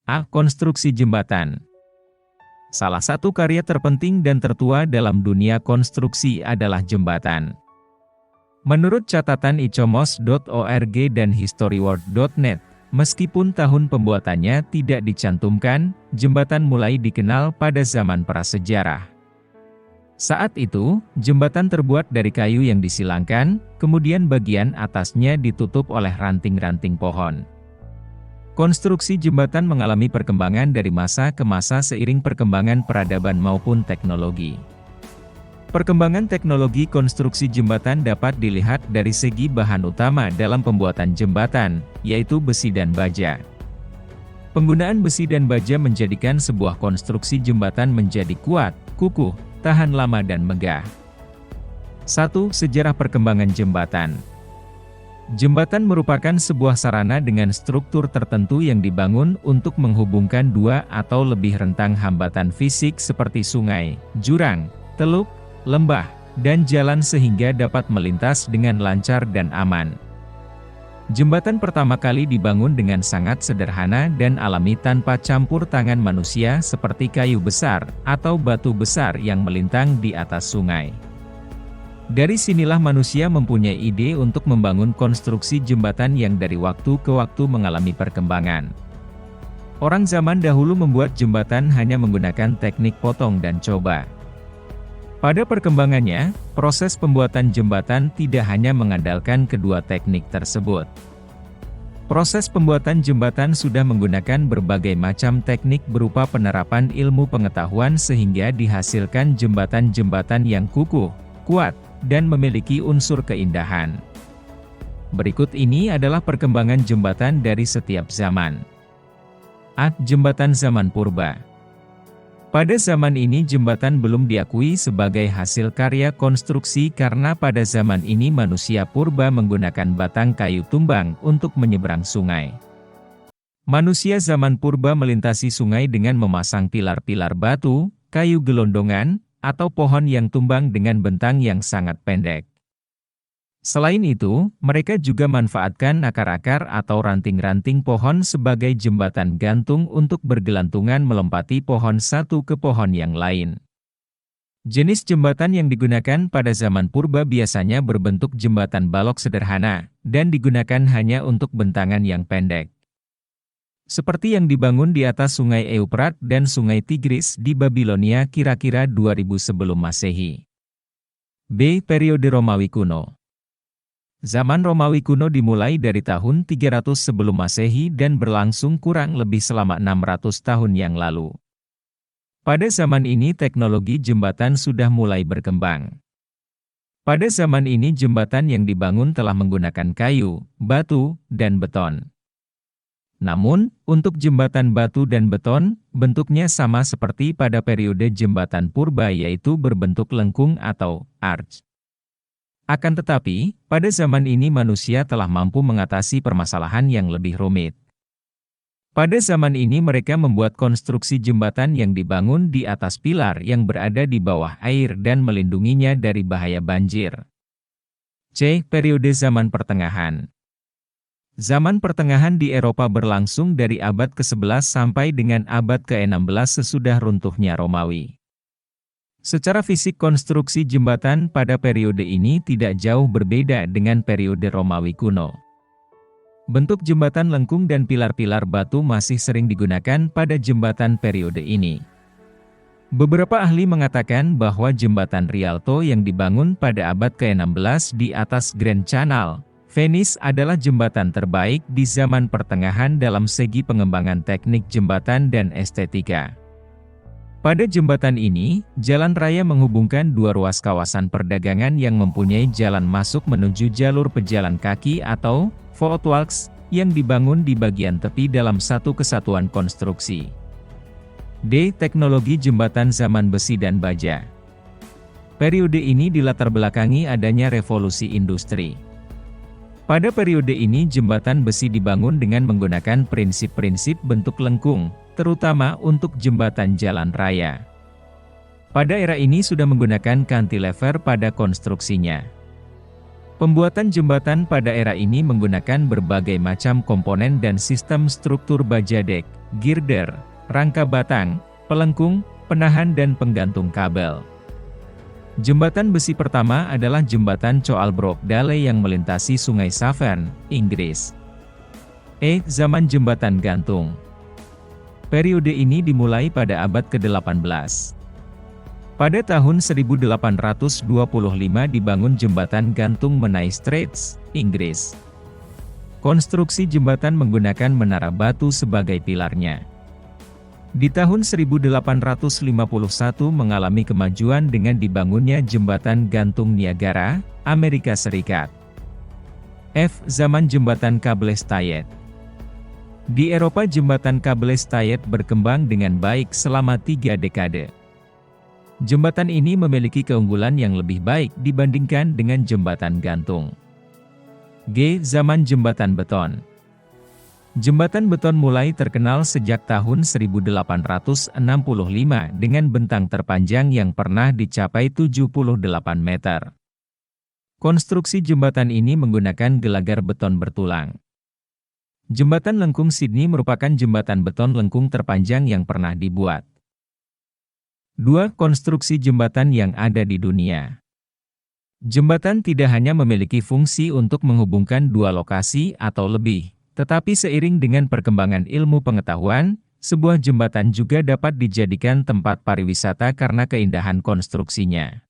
A. Konstruksi jembatan. Salah satu karya terpenting dan tertua dalam dunia konstruksi adalah jembatan. Menurut catatan icomos.org dan historyworld.net, meskipun tahun pembuatannya tidak dicantumkan, jembatan mulai dikenal pada zaman prasejarah. Saat itu, jembatan terbuat dari kayu yang disilangkan, kemudian bagian atasnya ditutup oleh ranting-ranting pohon. Konstruksi jembatan mengalami perkembangan dari masa ke masa seiring perkembangan peradaban maupun teknologi. Perkembangan teknologi konstruksi jembatan dapat dilihat dari segi bahan utama dalam pembuatan jembatan, yaitu besi dan baja. Penggunaan besi dan baja menjadikan sebuah konstruksi jembatan menjadi kuat, kukuh, tahan lama dan megah. 1. Sejarah perkembangan jembatan. Jembatan merupakan sebuah sarana dengan struktur tertentu yang dibangun untuk menghubungkan dua atau lebih rentang hambatan fisik seperti sungai, jurang, teluk, lembah, dan jalan sehingga dapat melintas dengan lancar dan aman. Jembatan pertama kali dibangun dengan sangat sederhana dan alami tanpa campur tangan manusia seperti kayu besar atau batu besar yang melintang di atas sungai. Dari sinilah manusia mempunyai ide untuk membangun konstruksi jembatan yang dari waktu ke waktu mengalami perkembangan. Orang zaman dahulu membuat jembatan hanya menggunakan teknik potong dan coba. Pada perkembangannya, proses pembuatan jembatan tidak hanya mengandalkan kedua teknik tersebut. Proses pembuatan jembatan sudah menggunakan berbagai macam teknik berupa penerapan ilmu pengetahuan sehingga dihasilkan jembatan-jembatan yang kukuh, kuat, dan memiliki unsur keindahan. Berikut ini adalah perkembangan jembatan dari setiap zaman. A. Jembatan zaman purba. Pada zaman ini jembatan belum diakui sebagai hasil karya konstruksi karena pada zaman ini manusia purba menggunakan batang kayu tumbang untuk menyeberang sungai. Manusia zaman purba melintasi sungai dengan memasang pilar-pilar batu, kayu gelondongan, atau pohon yang tumbang dengan bentang yang sangat pendek. Selain itu, mereka juga manfaatkan akar-akar atau ranting-ranting pohon sebagai jembatan gantung untuk bergelantungan melompati pohon satu ke pohon yang lain. Jenis jembatan yang digunakan pada zaman purba biasanya berbentuk jembatan balok sederhana, dan digunakan hanya untuk bentangan yang pendek. Seperti yang dibangun di atas sungai Euprat dan sungai Tigris di Babilonia kira-kira 2000 sebelum Masehi. B. Periode Romawi kuno. Zaman Romawi kuno dimulai dari tahun 300 sebelum Masehi dan berlangsung kurang lebih selama 600 tahun yang lalu. Pada zaman ini teknologi jembatan sudah mulai berkembang. Pada zaman ini jembatan yang dibangun telah menggunakan kayu, batu, dan beton. Namun, untuk jembatan batu dan beton, bentuknya sama seperti pada periode jembatan purba yaitu berbentuk lengkung atau arch. Akan tetapi, pada zaman ini manusia telah mampu mengatasi permasalahan yang lebih rumit. Pada zaman ini mereka membuat konstruksi jembatan yang dibangun di atas pilar yang berada di bawah air dan melindunginya dari bahaya banjir. C. Periode Zaman Pertengahan. Zaman Pertengahan di Eropa berlangsung dari abad ke-11 sampai dengan abad ke-16 sesudah runtuhnya Romawi. Secara fisik konstruksi jembatan pada periode ini tidak jauh berbeda dengan periode Romawi kuno. Bentuk jembatan lengkung dan pilar-pilar batu masih sering digunakan pada jembatan periode ini. Beberapa ahli mengatakan bahwa jembatan Rialto yang dibangun pada abad ke-16 di atas Grand Canal, Venice adalah jembatan terbaik di zaman pertengahan dalam segi pengembangan teknik jembatan dan estetika. Pada jembatan ini, jalan raya menghubungkan dua ruas kawasan perdagangan yang mempunyai jalan masuk menuju jalur pejalan kaki atau footwalks yang dibangun di bagian tepi dalam satu kesatuan konstruksi. D. Teknologi jembatan zaman besi dan baja. Periode ini dilatar belakangi adanya revolusi industri. Pada periode ini jembatan besi dibangun dengan menggunakan prinsip-prinsip bentuk lengkung, terutama untuk jembatan jalan raya. Pada era ini sudah menggunakan cantilever pada konstruksinya. Pembuatan jembatan pada era ini menggunakan berbagai macam komponen dan sistem struktur baja dek, girder, rangka batang, pelengkung, penahan dan penggantung kabel. Jembatan besi pertama adalah jembatan Choalbrooke Dale yang melintasi Sungai Severn, Inggris. Zaman jembatan gantung. Periode ini dimulai pada abad ke-18. Pada tahun 1825 dibangun jembatan gantung Menai Straits, Inggris. Konstruksi jembatan menggunakan menara batu sebagai pilarnya. Di tahun 1851 mengalami kemajuan dengan dibangunnya jembatan gantung Niagara, Amerika Serikat. Zaman jembatan Cable Stayed. Di Eropa jembatan Cable Stayed berkembang dengan baik selama 3 dekade. Jembatan ini memiliki keunggulan yang lebih baik dibandingkan dengan jembatan gantung. Zaman jembatan beton. Jembatan beton mulai terkenal sejak tahun 1865 dengan bentang terpanjang yang pernah dicapai 78 meter. Konstruksi jembatan ini menggunakan gelagar beton bertulang. Jembatan Lengkung Sydney merupakan jembatan beton lengkung terpanjang yang pernah dibuat. 2. Konstruksi jembatan yang ada di dunia. Jembatan tidak hanya memiliki fungsi untuk menghubungkan dua lokasi atau lebih, tetapi seiring dengan perkembangan ilmu pengetahuan, sebuah jembatan juga dapat dijadikan tempat pariwisata karena keindahan konstruksinya.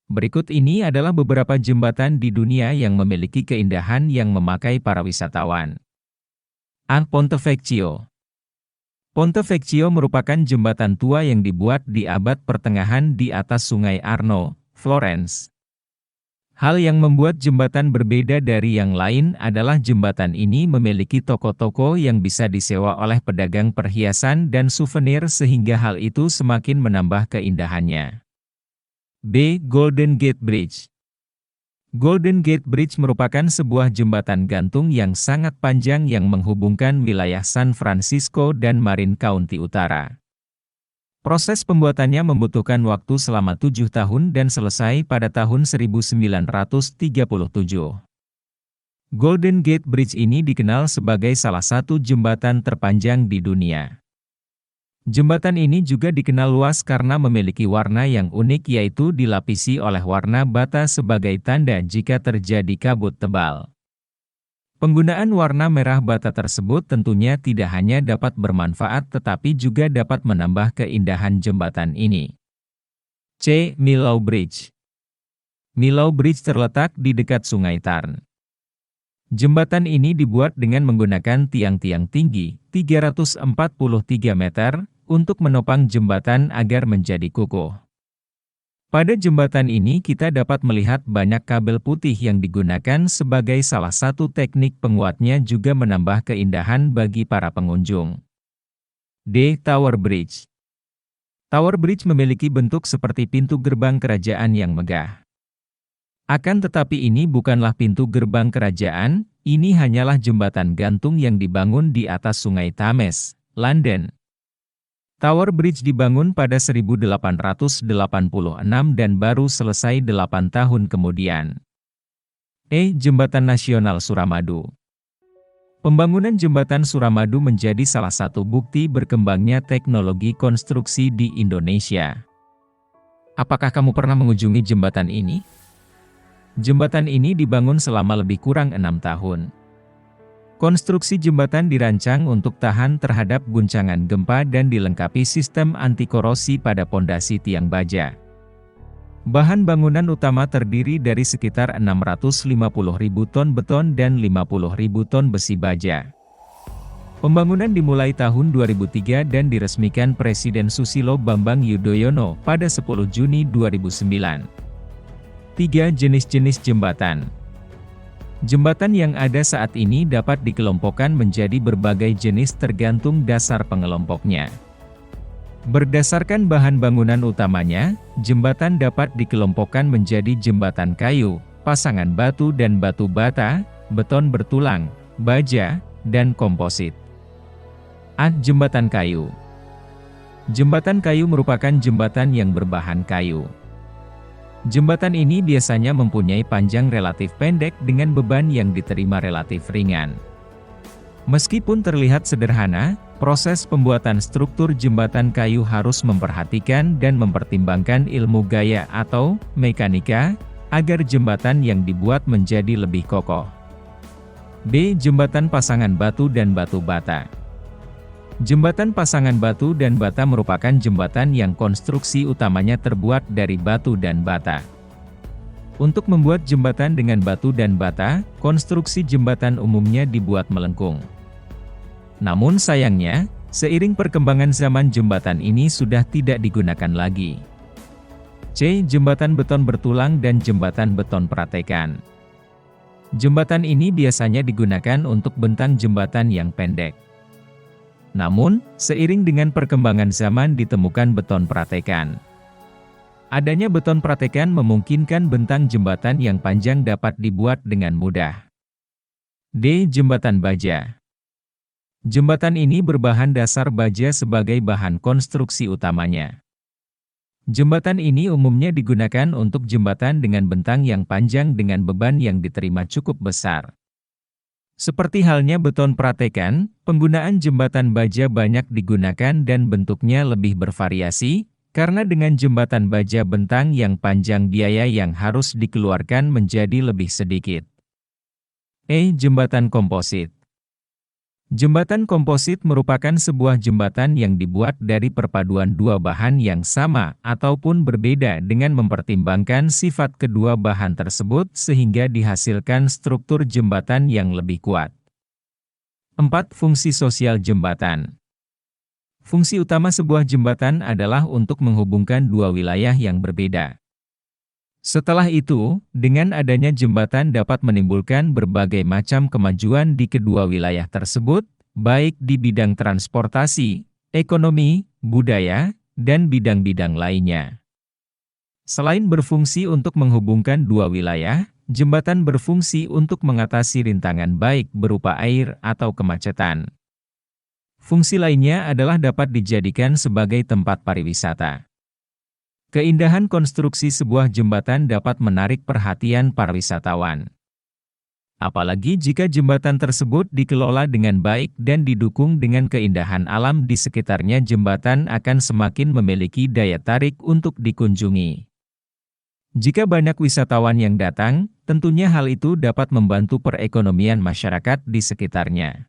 Berikut ini adalah beberapa jembatan di dunia yang memiliki keindahan yang memakai para wisatawan. Ponte Vecchio. Ponte Vecchio merupakan jembatan tua yang dibuat di abad pertengahan di atas Sungai Arno, Florence. Hal yang membuat jembatan berbeda dari yang lain adalah jembatan ini memiliki toko-toko yang bisa disewa oleh pedagang perhiasan dan souvenir sehingga hal itu semakin menambah keindahannya. Golden Gate Bridge. Golden Gate Bridge merupakan sebuah jembatan gantung yang sangat panjang yang menghubungkan wilayah San Francisco dan Marin County Utara. Proses pembuatannya membutuhkan waktu selama 7 tahun dan selesai pada tahun 1937. Golden Gate Bridge ini dikenal sebagai salah satu jembatan terpanjang di dunia. Jembatan ini juga dikenal luas karena memiliki warna yang unik yaitu dilapisi oleh warna bata sebagai tanda jika terjadi kabut tebal. Penggunaan warna merah bata tersebut tentunya tidak hanya dapat bermanfaat tetapi juga dapat menambah keindahan jembatan ini. Millau Bridge. Millau Bridge terletak di dekat Sungai Tarn. Jembatan ini dibuat dengan menggunakan tiang-tiang tinggi, 343 meter, untuk menopang jembatan agar menjadi kukuh. Pada jembatan ini kita dapat melihat banyak kabel putih yang digunakan sebagai salah satu teknik penguatnya juga menambah keindahan bagi para pengunjung. Tower Bridge. Tower Bridge memiliki bentuk seperti pintu gerbang kerajaan yang megah. Akan tetapi ini bukanlah pintu gerbang kerajaan, ini hanyalah jembatan gantung yang dibangun di atas Sungai Thames, London. Tower Bridge dibangun pada 1886 dan baru selesai 8 tahun kemudian. Jembatan Nasional Suramadu. Pembangunan Jembatan Suramadu menjadi salah satu bukti berkembangnya teknologi konstruksi di Indonesia. Apakah kamu pernah mengunjungi jembatan ini? Jembatan ini dibangun selama lebih kurang 6 tahun. Konstruksi jembatan dirancang untuk tahan terhadap guncangan gempa dan dilengkapi sistem anti-korosi pada pondasi tiang baja. Bahan bangunan utama terdiri dari sekitar 650.000 ton beton dan 50.000 ton besi baja. Pembangunan dimulai tahun 2003 dan diresmikan Presiden Susilo Bambang Yudhoyono pada 10 Juni 2009. 3 jenis-jenis jembatan. Jembatan yang ada saat ini dapat dikelompokkan menjadi berbagai jenis tergantung dasar pengelompoknya. Berdasarkan bahan bangunan utamanya, jembatan dapat dikelompokkan menjadi jembatan kayu, pasangan batu dan batu bata, beton bertulang, baja, dan komposit. Jembatan kayu. Jembatan kayu merupakan jembatan yang berbahan kayu. Jembatan ini biasanya mempunyai panjang relatif pendek dengan beban yang diterima relatif ringan. Meskipun terlihat sederhana, proses pembuatan struktur jembatan kayu harus memperhatikan dan mempertimbangkan ilmu gaya atau mekanika, agar jembatan yang dibuat menjadi lebih kokoh. B. Jembatan pasangan batu dan batu bata. Jembatan pasangan batu dan bata merupakan jembatan yang konstruksi utamanya terbuat dari batu dan bata. Untuk membuat jembatan dengan batu dan bata, konstruksi jembatan umumnya dibuat melengkung. Namun sayangnya, seiring perkembangan zaman jembatan ini sudah tidak digunakan lagi. C. Jembatan beton bertulang dan jembatan beton pratekan. Jembatan ini biasanya digunakan untuk bentang jembatan yang pendek. Namun, seiring dengan perkembangan zaman ditemukan beton pratekan. Adanya beton pratekan memungkinkan bentang jembatan yang panjang dapat dibuat dengan mudah. D. Jembatan baja. Jembatan ini berbahan dasar baja sebagai bahan konstruksi utamanya. Jembatan ini umumnya digunakan untuk jembatan dengan bentang yang panjang dengan beban yang diterima cukup besar. Seperti halnya beton pratekan, penggunaan jembatan baja banyak digunakan dan bentuknya lebih bervariasi, karena dengan jembatan baja bentang yang panjang biaya yang harus dikeluarkan menjadi lebih sedikit. E. Jembatan komposit. Jembatan komposit merupakan sebuah jembatan yang dibuat dari perpaduan dua bahan yang sama ataupun berbeda dengan mempertimbangkan sifat kedua bahan tersebut sehingga dihasilkan struktur jembatan yang lebih kuat. 4. Fungsi sosial jembatan. Fungsi utama sebuah jembatan adalah untuk menghubungkan dua wilayah yang berbeda. Setelah itu, dengan adanya jembatan dapat menimbulkan berbagai macam kemajuan di kedua wilayah tersebut, baik di bidang transportasi, ekonomi, budaya, dan bidang-bidang lainnya. Selain berfungsi untuk menghubungkan dua wilayah, jembatan berfungsi untuk mengatasi rintangan baik berupa air atau kemacetan. Fungsi lainnya adalah dapat dijadikan sebagai tempat pariwisata. Keindahan konstruksi sebuah jembatan dapat menarik perhatian para wisatawan. Apalagi jika jembatan tersebut dikelola dengan baik dan didukung dengan keindahan alam di sekitarnya, jembatan akan semakin memiliki daya tarik untuk dikunjungi. Jika banyak wisatawan yang datang, tentunya hal itu dapat membantu perekonomian masyarakat di sekitarnya.